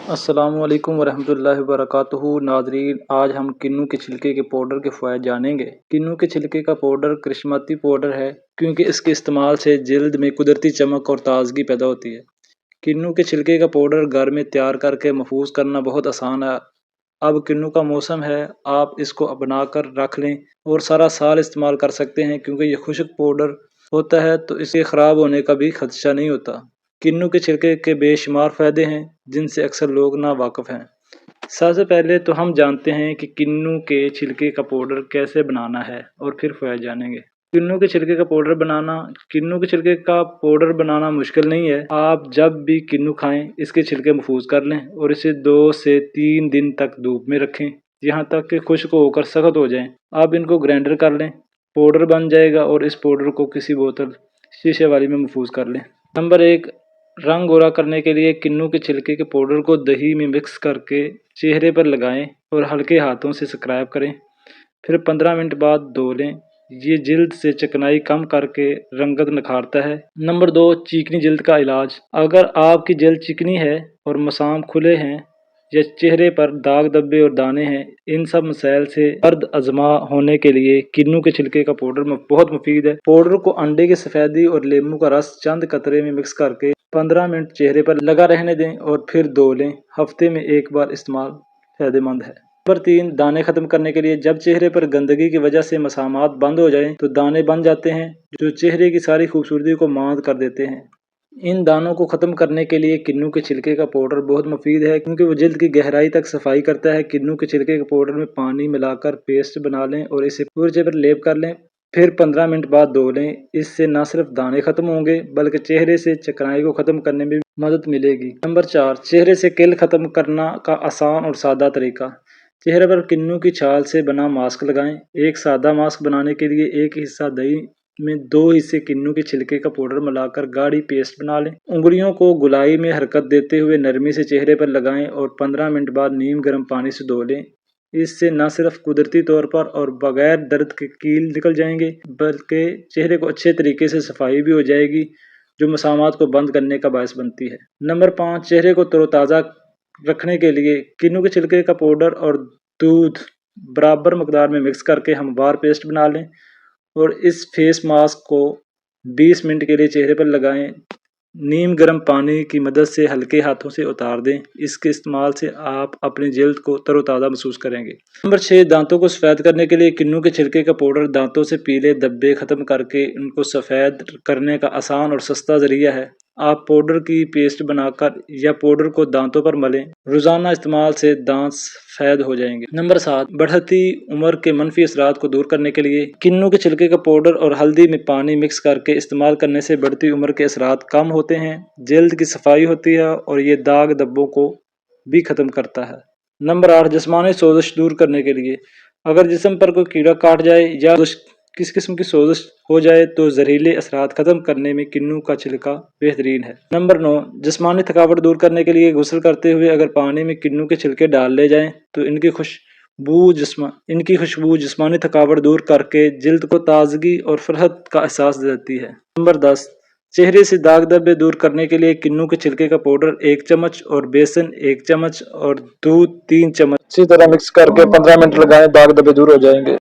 अस्सलाम वालेकुम वरहमतुल्लाहि वबरकातुहू। नाज़रीन, आज हम किन्नू के छिलके के पाउडर के फ़वाइद जानेंगे। किन्नू के छिलके का पाउडर करिश्माती पाउडर है क्योंकि इसके इस्तेमाल से जल्द में कुदरती चमक और ताजगी पैदा होती है। किन्नू के छिलके का पाउडर घर में तैयार करके महफूज करना बहुत आसान है। अब किन्नू का मौसम है, आप इसको बना कर रख लें और सारा साल इस्तेमाल कर सकते हैं क्योंकि ये खुश्क पाउडर होता है तो इसके ख़राब होने का भी खदशा नहीं होता। किन्नू के छिलके के बेशुमार फ़ायदे हैं जिनसे अक्सर लोग ना वाकिफ़ हैं। सबसे पहले तो हम जानते हैं कि किन्नू के छिलके का पाउडर कैसे बनाना है और फिर फ़ायदे जानेंगे। किन्नू के छिलके का पाउडर बनाना। किन्नू के छिलके का पाउडर बनाना मुश्किल नहीं है। आप जब भी किन्नू खाएं इसके छिलके महफूज कर लें और इसे 2 से 3 दिन तक धूप में रखें, यहाँ तक कि खुश्क होकर सख्त हो जाएं। आप इनको ग्राइंडर कर लें, पाउडर बन जाएगा और इस पाउडर को किसी बोतल शीशे वाली में महफूज कर लें। नंबर 1, रंग गोरा करने के लिए किन्नू के छिलके के पाउडर को दही में मिक्स करके चेहरे पर लगाएं और हल्के हाथों से स्क्रब करें, फिर 15 मिनट बाद धो लें। ये जिल्द से चिकनाई कम करके रंगत निखारता है। नंबर 2, चिकनी जिल्द का इलाज। अगर आपकी जिल्द चिकनी है और मसाम खुले हैं या चेहरे पर दाग धब्बे और दाने हैं, इन सब मसाइल से दर्द अजमा होने के लिए किन्नू के छिलके का पाउडर बहुत मुफीद है। पाउडर को अंडे की सफ़ेदी और नींबू का रस चंद कतरे में मिक्स करके 15 मिनट चेहरे पर लगा रहने दें और फिर धो लें। हफ्ते में एक बार इस्तेमाल फ़ायदेमंद है। नंबर 3, दाने ख़त्म करने के लिए। जब चेहरे पर गंदगी की वजह से मसामात बंद हो जाएं तो दाने बन जाते हैं जो चेहरे की सारी खूबसूरती को मांद कर देते हैं। इन दानों को ख़त्म करने के लिए किन्नू के छिलके का पाउडर बहुत मुफीद है क्योंकि वो जिल्द की गहराई तक सफाई करता है। किन्नू के छिलके के पाउडर में पानी मिलाकर पेस्ट बना लें और इसे पूरे चेहरे पर लेप कर लें, फिर 15 मिनट बाद धो लें। इससे न सिर्फ दाने ख़त्म होंगे बल्कि चेहरे से चिकनाई को ख़त्म करने में भी मदद मिलेगी। नंबर 4, चेहरे से किल ख़त्म करना का आसान और सादा तरीका। चेहरे पर किन्नू की छाल से बना मास्क लगाएं। एक सादा मास्क बनाने के लिए एक हिस्सा दही में 2 हिस्से किन्नू के छिलके का पाउडर मिलाकर गाढ़ी पेस्ट बना लें। उंगलियों को गुलाई में हरकत देते हुए नरमी से चेहरे पर लगाएं और 15 मिनट बाद नीम गर्म पानी से धो लें। इससे न सिर्फ कुदरती तौर पर और बगैर दर्द के कील निकल जाएंगे बल्कि चेहरे को अच्छे तरीके से सफाई भी हो जाएगी जो मसामात को बंद करने का बायस बनती है। नंबर 5, चेहरे को तरोताज़ा रखने के लिए किन्नू के छिलके का पाउडर और दूध बराबर मकदार में मिक्स करके हमवार पेस्ट बना लें और इस फेस मास्क को 20 मिनट के लिए चेहरे पर लगाएं। नीम गर्म पानी की मदद से हल्के हाथों से उतार दें। इसके इस्तेमाल से आप अपनी जल्द को तरोताज़ा महसूस करेंगे। नंबर 6, दांतों को सफ़ेद करने के लिए किन्नू के छिलके का पाउडर दांतों से पीले धब्बे ख़त्म करके उनको सफ़ेद करने का आसान और सस्ता ज़रिया है। आप पाउडर की पेस्ट बनाकर या पाउडर को दांतों पर मलें। रोज़ाना इस्तेमाल से दांत सफ़ेद हो जाएंगे। नंबर 7, बढ़ती उम्र के मनफी असरात को दूर करने के लिए किन्नू के छिलके का पाउडर और हल्दी में पानी मिक्स करके इस्तेमाल करने से बढ़ती उम्र के असरात कम होते हैं, जल्द की सफाई होती है और ये दाग धब्बों को भी ख़त्म करता है। नंबर 8, जिस्मानी सोजिश दूर करने के लिए। अगर जिस्म पर कोई कीड़ा काट जाए या किस किस्म की सोजिश हो जाए तो जहरीले असरात ख़त्म करने में किन्नू का छिलका बेहतरीन है। नंबर 9, जिस्मानी थकावट दूर करने के लिए गुस्ल करते हुए अगर पानी में किन्नू के छिलके डाल ले जाएं तो इनकी खुशबू जिस्मानी थकावट दूर करके जिल्द को ताजगी और फरहत का एहसास देती है। नंबर 10, चेहरे से दाग धब्बे दूर करने के लिए किन्नू के छिलके का पाउडर 1 चम्मच और बेसन 1 चम्मच और दूध 3 चम्मच अच्छी तरह मिक्स करके 15 मिनट लगाएं, दाग धब्बे दूर हो जाएंगे।